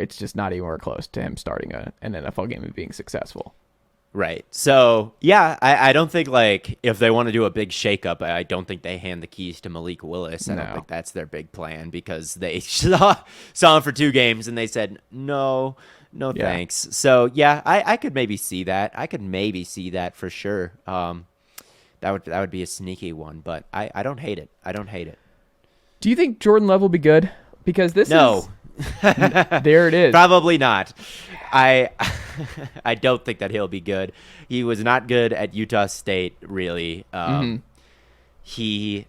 it's just not anywhere close to him starting an NFL game and being successful. Right. So, yeah, I don't think, like, if they want to do a big shakeup, I don't think they hand the keys to Malik Willis. I don't think that's their big plan because they saw him for 2 games and they said, no, thanks. So, yeah, I could maybe see that. I could maybe see that for sure. That would be a sneaky one, but I don't hate it. I don't hate it. Do you think Jordan Love will be good? Because this is... There it is. Probably not. I don't think that he'll be good. He was not good at Utah State, really. He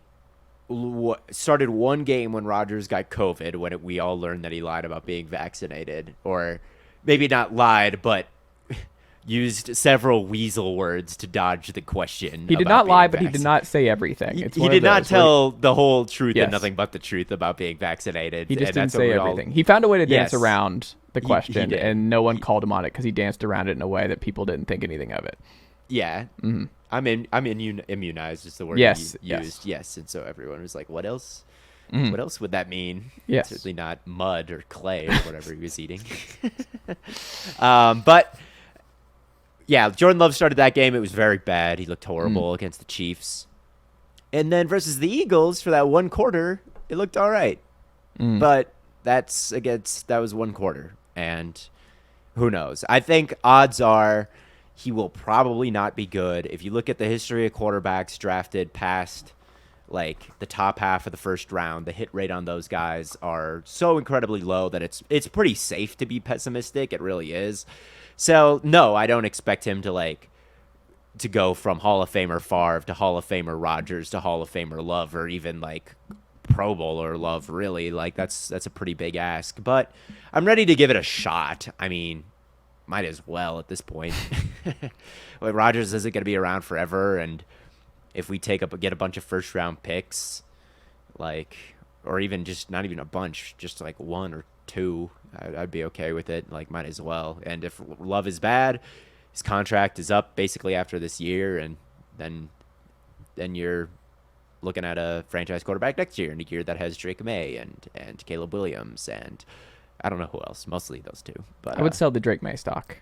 started one game when Rodgers got COVID, when we all learned that he lied about being vaccinated. Or maybe not lied, but used several weasel words to dodge the question. He did not lie, but he did not say everything. He did not tell the whole truth and nothing but the truth about being vaccinated. He just didn't say everything. He found a way to dance around the question, and no one called him on it because he danced around it in a way that people didn't think anything of it. Yeah. Mm-hmm. I'm immunized is the word he used. Yes. And so everyone was like, what else? Mm-hmm. What else would that mean? Yes. Certainly not mud or clay or whatever he was eating. But... yeah, Jordan Love started that game. It was very bad. He looked horrible against the Chiefs. And then versus the Eagles for that one quarter, it looked all right. But that was one quarter. And who knows? I think odds are he will probably not be good. If you look at the history of quarterbacks drafted past like the top half of the first round, the hit rate on those guys are so incredibly low that it's pretty safe to be pessimistic. It really is. So, no, I don't expect him to go from Hall of Famer Favre to Hall of Famer Rodgers to Hall of Famer Love or even, Pro Bowler Love, really. That's a pretty big ask. But I'm ready to give it a shot. I mean, might as well at this point. Rodgers isn't going to be around forever, and if we get a bunch of first-round picks, or even just not even a bunch, just 1 or 2, I'd be okay with it. Might as well. And if Love is bad, his contract is up basically after this year, and then you're looking at a franchise quarterback next year, in a year that has Drake May and Caleb Williams, and I don't know who else. Mostly those 2. But I would sell the Drake May stock.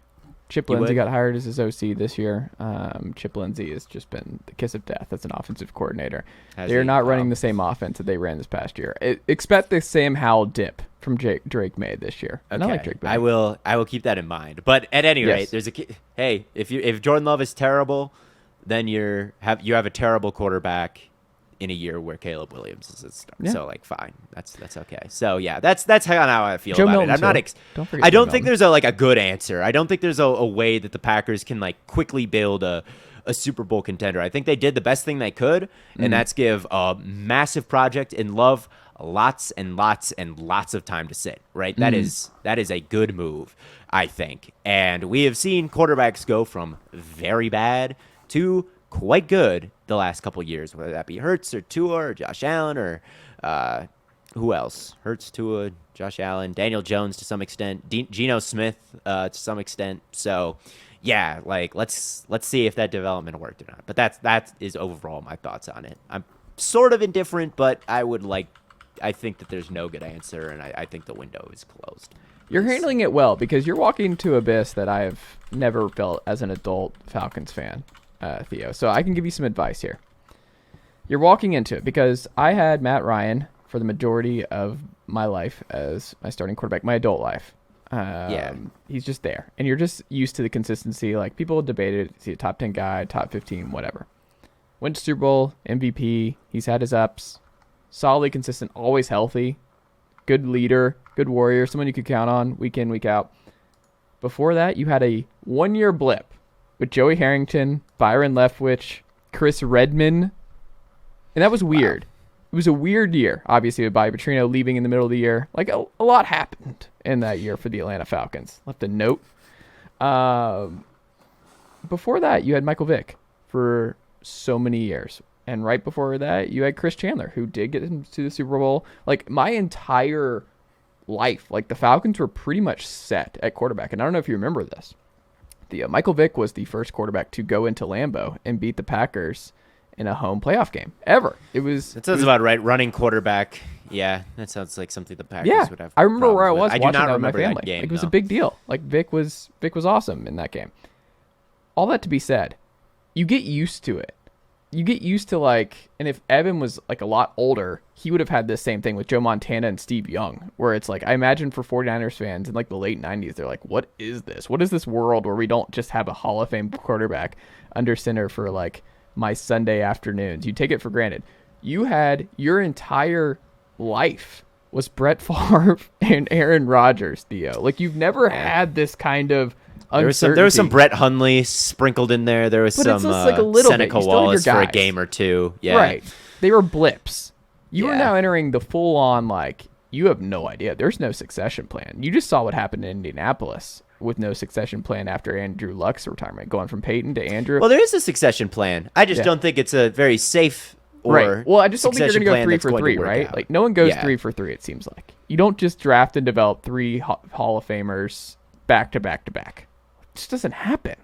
Chip Lindsey got hired as his OC this year. Chip Lindsey has just been the kiss of death as an offensive coordinator. They're not running the same offense that they ran this past year. Expect the Sam Howell dip from Drake May this year. Okay. I like Drake May. I will keep that in mind. But at any rate, there's if Jordan Love is terrible, then you have a terrible quarterback in a year where Caleb Williams is a star. Yeah. So fine, that's okay. So yeah, that's how I feel Joe about Milton, it. I'm not. I don't think there's a good answer. I don't think there's a way that the Packers can quickly build a Super Bowl contender. I think they did the best thing they could, and that's give a massive project in Love lots and lots and lots of time to sit. Right, that is a good move, I think. And we have seen quarterbacks go from very bad to quite good the last couple of years, whether that be Hurts or Tua or Josh Allen or who else? Hurts, Tua, Josh Allen, Daniel Jones to some extent, Geno Smith to some extent. So, yeah, let's see if that development worked or not. But that is overall my thoughts on it. I'm sort of indifferent, but I think that there's no good answer, and I think the window is closed. You're handling it well because you're walking into abyss that I have never felt as an adult Falcons fan. Theo. So I can give you some advice here. You're walking into it because I had Matt Ryan for the majority of my life as my starting quarterback, my adult life. He's just there. And you're just used to the consistency. People debated, is he a top 10 guy, top 15, whatever. Went to Super Bowl, MVP. He's had his ups. Solidly consistent, always healthy. Good leader, good warrior, someone you could count on week in, week out. Before that, you had a 1-year blip with Joey Harrington, Byron Leftwich, Chris Redman. And that was weird. Wow. It was a weird year, obviously, with Bobby Petrino leaving in the middle of the year. A lot happened in that year for the Atlanta Falcons. Left a note. Before that, you had Michael Vick for so many years. And right before that, you had Chris Chandler, who did get him to the Super Bowl. My entire life, the Falcons were pretty much set at quarterback. And I don't know if you remember this. Michael Vick was the first quarterback to go into Lambeau and beat the Packers in a home playoff game ever. It sounds about right. Running quarterback Yeah, that sounds like something the Packers would have. I remember where I was I do watching not that with my remember family. that game, Like, it was though. a big deal. Like Vic was awesome in that game. All that to be said, you get used to it. You get used to, like, and if Evan was like a lot older, he would have had this same thing with Joe Montana and Steve Young, where it's like, I imagine for 49ers fans in like the late 90s, they're like, what is this? What is this world where we don't just have a Hall of Fame quarterback under center for like my Sunday afternoons? You take it for granted. You had your entire life was Brett Favre and Aaron Rodgers, Theo. Like, you've never had this kind of uncertainty. There was some Brett Hundley sprinkled in there. There was But some it's just like a little bit. Seneca You still have your Wallace for a guys. game or two. Yeah. Right. They were blips. You are Yeah. now entering the full-on, like, you have no idea. There's no succession plan. You just saw what happened in Indianapolis with no succession plan after Andrew Luck's retirement, going from Peyton to Andrew. Well, there is a succession plan. I just don't think it's a very safe Right. Well, I just don't think you're succession going to go plan 3 that's for going to 3, work right? out. Like, no one goes Yeah. 3 for 3, it seems like. You don't just draft and develop 3 Hall of Famers back to back to back. It just doesn't happen.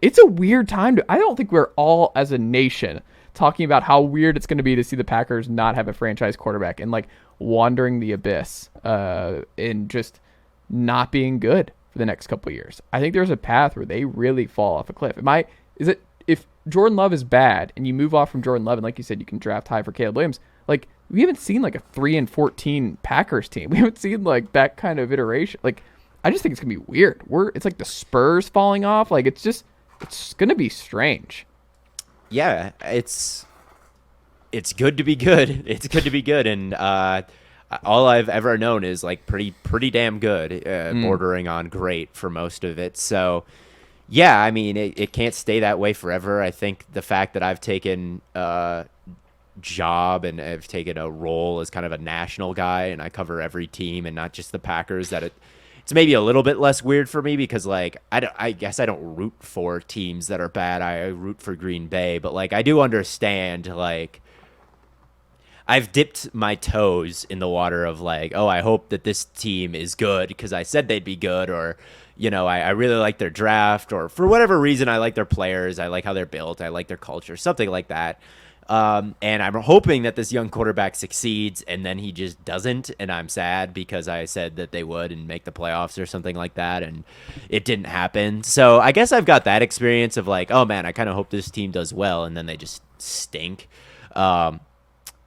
It's a weird time I don't think we're all, as a nation, talking about how weird it's going to be to see the Packers not have a franchise quarterback and, like, wandering the abyss and just not being good for the next couple of years. I think there's a path where they really fall off a cliff. If Jordan Love is bad and you move off from Jordan Love, and like you said, you can draft high for Caleb Williams, like, we haven't seen like a 3-14 Packers team. We haven't seen like that kind of iteration. Like, I just think it's gonna be weird. It's like the Spurs falling off. Like, it's gonna be strange. Yeah, it's good to be good. It's good to be good, and all I've ever known is like pretty damn good, bordering on great for most of it. So, yeah, I mean, it can't stay that way forever. I think the fact that I've taken a job and I've taken a role as kind of a national guy, and I cover every team and not just the Packers, that it's maybe a little bit less weird for me because, like, I guess I don't root for teams that are bad. I root for Green Bay, but, like, I do understand, like, I've dipped my toes in the water of, like, oh, I hope that this team is good because I said they'd be good, or, you know, I really like their draft, or for whatever reason, I like their players, I like how they're built, I like their culture, something like that. And I'm hoping that this young quarterback succeeds, and then he just doesn't, and I'm sad because I said that they would and make the playoffs or something like that, and it didn't happen. So I guess I've got that experience of, like, oh man, I kind of hope this team does well, and then they just stink.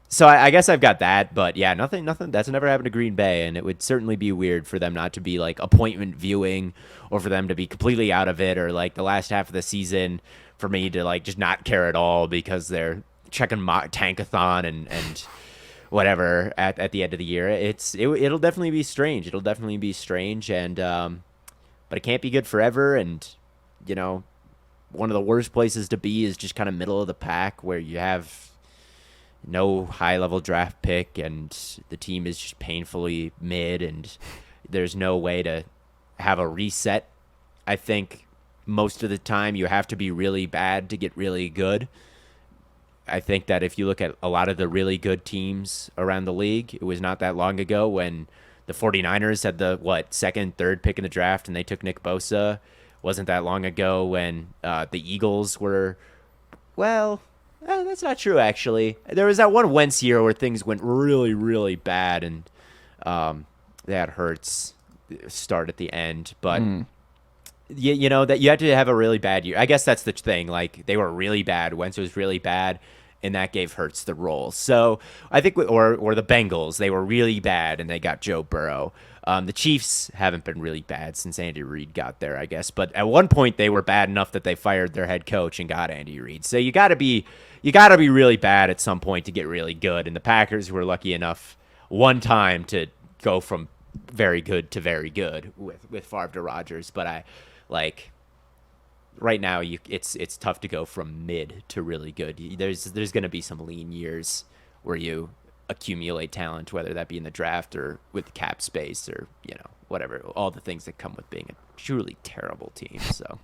So I guess I've got that, but yeah, nothing that's never happened to Green Bay, and it would certainly be weird for them not to be like appointment viewing, or for them to be completely out of it, or like the last half of the season for me to like just not care at all because they're checking tankathon and whatever at the end of the year. It'll definitely be strange. It'll definitely be strange, and but it can't be good forever. And, you know, one of the worst places to be is just kind of middle of the pack, where you have no high-level draft pick, and the team is just painfully mid, and there's no way to have a reset. I think most of the time you have to be really bad to get really good. I think that if you look at a lot of the really good teams around the league, it was not that long ago when the 49ers had the, second, third pick in the draft, and they took Nick Bosa. Wasn't that long ago when the Eagles were, that's not true, actually. There was that one Wentz year where things went really, really bad, and they had Hurts start at the end. But, you know, that you had to have a really bad year. I guess that's the thing. Like, they were really bad. Wentz was really bad, and that gave Hurts the role. So I think, or the Bengals, they were really bad, and they got Joe Burrow. The Chiefs haven't been really bad since Andy Reid got there, I guess. But at one point, they were bad enough that they fired their head coach and got Andy Reid. So you got to be really bad at some point to get really good. And the Packers were lucky enough one time to go from very good to very good with Favre to Rodgers. But right now, it's tough to go from mid to really good. There's going to be some lean years where you accumulate talent, whether that be in the draft or with cap space, or, you know, whatever, all the things that come with being a truly terrible team. So,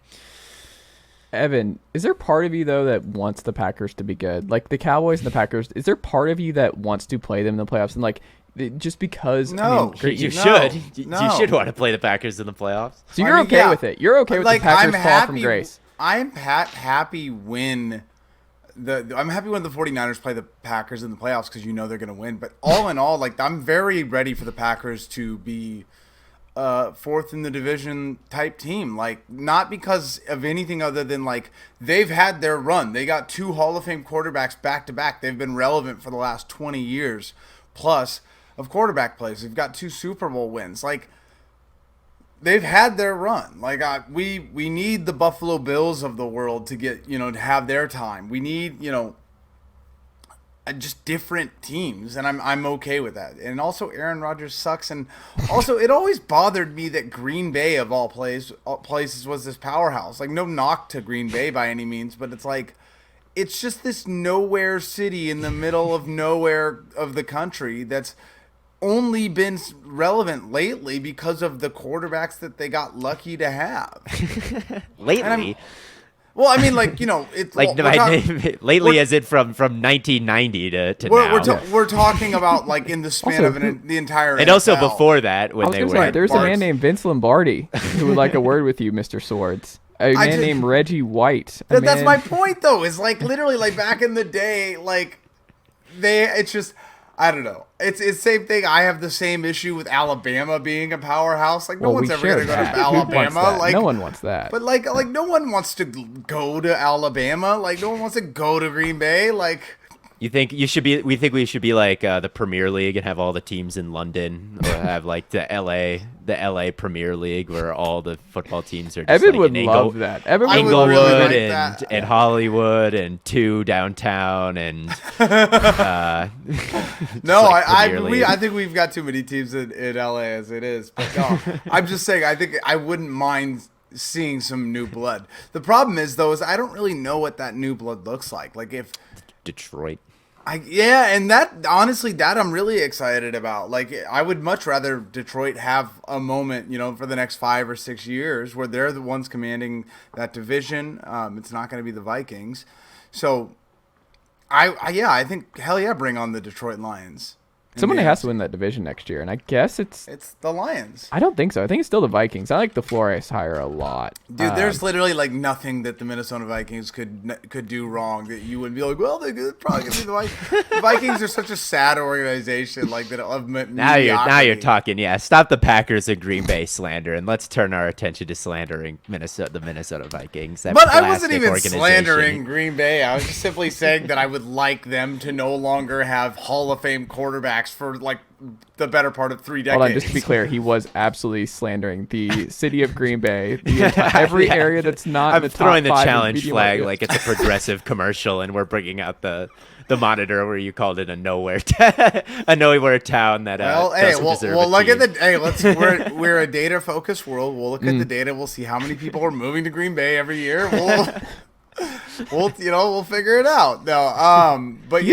Evan, is there part of you though that wants the Packers to be good? Like the Cowboys and the Packers, is there part of you that wants to play them in the playoffs? And like, just because No. you No. should want to play the Packers in the playoffs. So you're okay with it. You're okay with the Packers fall from grace. I'm happy when I'm happy when the 49ers play the Packers in the playoffs because they're going to win. But all in all, like I'm very ready for the Packers to be fourth in the division type team. Like not because of anything other than like they've had their run. They got 2 Hall of Fame quarterbacks back to back. They've been relevant for the last 20 years plus of quarterback plays. They've got 2 Super Bowl wins. Like they've had their run. Like we need the Buffalo Bills of the world to get, to have their time. We need, just different teams, and I'm okay with that. And also Aaron Rodgers sucks, and also it always bothered me that Green Bay of all places was this powerhouse. Like no knock to Green Bay by any means, but it's like it's just this nowhere city in the middle of nowhere of the country that's only been relevant lately because of the quarterbacks that they got lucky to have. Lately? Well, I mean, like, it's like lately, as it from 1990 to now. We're talking about like in the span also, of the entire. And NFL. also before that, when they were. There's a man named Vince Lombardi who would like a word with you, Mr. Swords. A man named Reggie White. That's my point, though. Is like literally like back in the day, like it's just. I don't know. It's the same thing. I have the same issue with Alabama being a powerhouse. Like no one's ever going to go to Alabama. Like no one wants that. But like no one wants to go to Alabama. Like no one wants to go to Green Bay. Like you think you should be? We think we should be like the Premier League and have all the teams in London, or have like the LA Premier League where all the football teams are. Just Evan like would love that. Evan would Inglewood really like and Hollywood and 2 downtown and. No, like I think we've got too many teams in LA as it is. But no, I'm just saying. I think I wouldn't mind seeing some new blood. The problem is though, is I don't really know what that new blood looks like. Like if Detroit. And that honestly, that I'm really excited about. Like, I would much rather Detroit have a moment, for the next 5 or 6 years where they're the ones commanding that division. It's not going to be the Vikings. So, I think hell yeah, bring on the Detroit Lions. Somebody has to win that division next year, and I guess it's the Lions. I don't think so. I think it's still the Vikings. I like the Flores hire a lot. Dude, there's literally like nothing that the Minnesota Vikings could do wrong that you would be like, well, they're probably gonna be the Vikings. The Vikings are such a sad organization, like that. Now you're talking. Yeah, stop the Packers and Green Bay slander, and let's turn our attention to slandering the Minnesota Vikings. But I wasn't even slandering Green Bay. I was just simply saying that I would like them to no longer have Hall of Fame quarterbacks for like the better part of 3 decades. Hold on, just to be clear, he was absolutely slandering the city of Green Bay, every area that's not. I'm in the throwing top the 5 challenge flag markets. like it's a progressive commercial, and we're bringing out the monitor where you called it a nowhere town that well look at the we're a data focused world. We'll look at the data. We'll see how many people are moving to Green Bay every year. We'll figure it out. No, but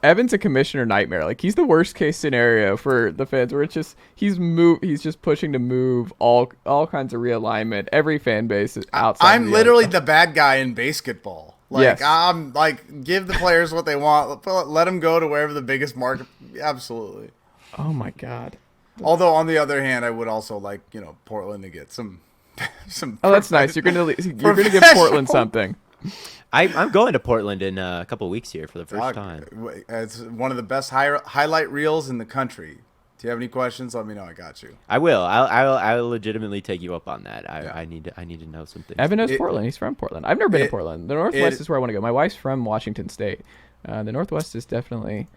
Evan's a commissioner nightmare. Like he's the worst case scenario for the fans, where it's just he's just pushing to move all kinds of realignment. Every fan base is outside. I'm literally the bad guy in basketball. Like yes. I'm like give the players what they want. Let them go to wherever the biggest market. Absolutely. Oh my god. Although on the other hand, I would also like Portland to get some. Oh, that's nice. You're gonna give Portland something. I'm going to Portland in a couple of weeks here for the first time. It's one of the best highlight reels in the country. Do you have any questions? Let me know. I got you. I will. I'll legitimately take you up on that. I need to know something. Evan knows Portland. He's from Portland. I've never been to Portland. The Northwest is where I want to go. My wife's from Washington State. The Northwest is definitely.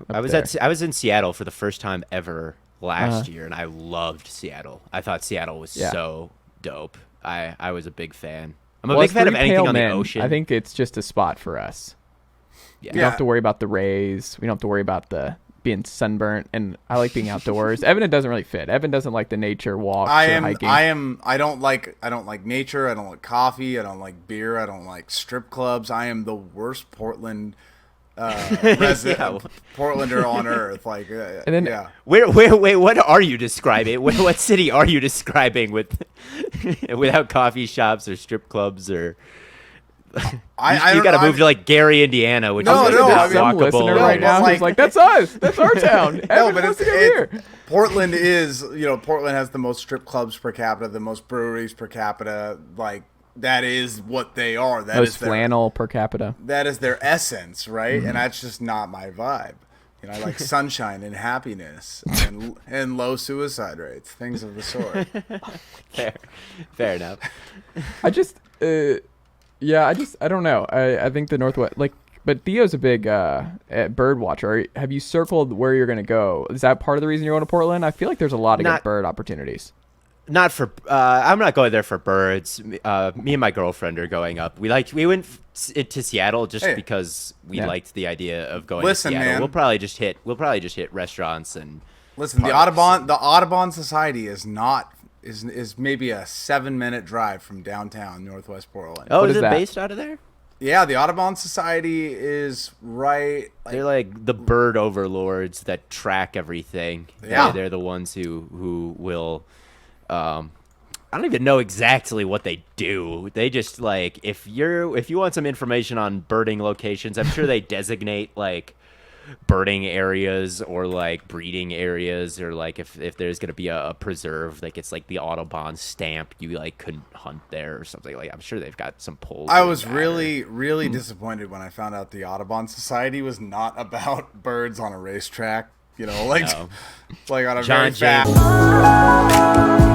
I was in Seattle for the first time ever last year, and I loved Seattle. I thought Seattle was so dope. I was a big fan. I'm a big fan of anything on the ocean. I think it's just a spot for us. Yeah. We don't have to worry about the rays. We don't have to worry about being sunburnt. And I like being outdoors. Evan, it doesn't really fit. Evan doesn't like the nature walks or hiking. I don't like nature. I don't like coffee. I don't like beer. I don't like strip clubs. I am the worst Portland Portlander on earth. Like, and then, wait, what are you describing? What city are you describing without coffee shops or strip clubs or? You got to move to like Gary, Indiana, which is some listener right now who's like, that's us. That's our town. No, but it's here. Portland is, Portland has the most strip clubs per capita, the most breweries per capita. Like, that is what they are. That Most is their, flannel per capita. that is their essence, right? And that's just not my vibe. You know, I like sunshine and happiness and low suicide rates, things of the sort. Fair enough. I just, I don't know. I think the Northwest, but Theo's a big bird watcher. Have you circled where you're going to go? Is that part of the reason you're going to Portland? I feel like there's a lot of good bird opportunities. Not for. I'm not going there for birds. Me and my girlfriend are going up. We went to Seattle just because we liked the idea of going to Seattle. Man. We'll probably just hit restaurants and. Listen, the Audubon Society is maybe a 7-minute drive from downtown Northwest Portland. Oh, What is is it that? based out of there? Yeah, the Audubon Society is right. They're like the bird overlords that track everything. Yeah. They're the ones who will. I don't even know exactly what they do. They just like if you want some information on birding locations, I'm sure they designate like birding areas or like breeding areas, or like if there's gonna be a preserve, like it's like the Audubon stamp, you like couldn't hunt there or something. Like I'm sure they've got some polls. I was really disappointed when I found out the Audubon Society was not about birds on a racetrack. You know, like No. like on a John very James. fast.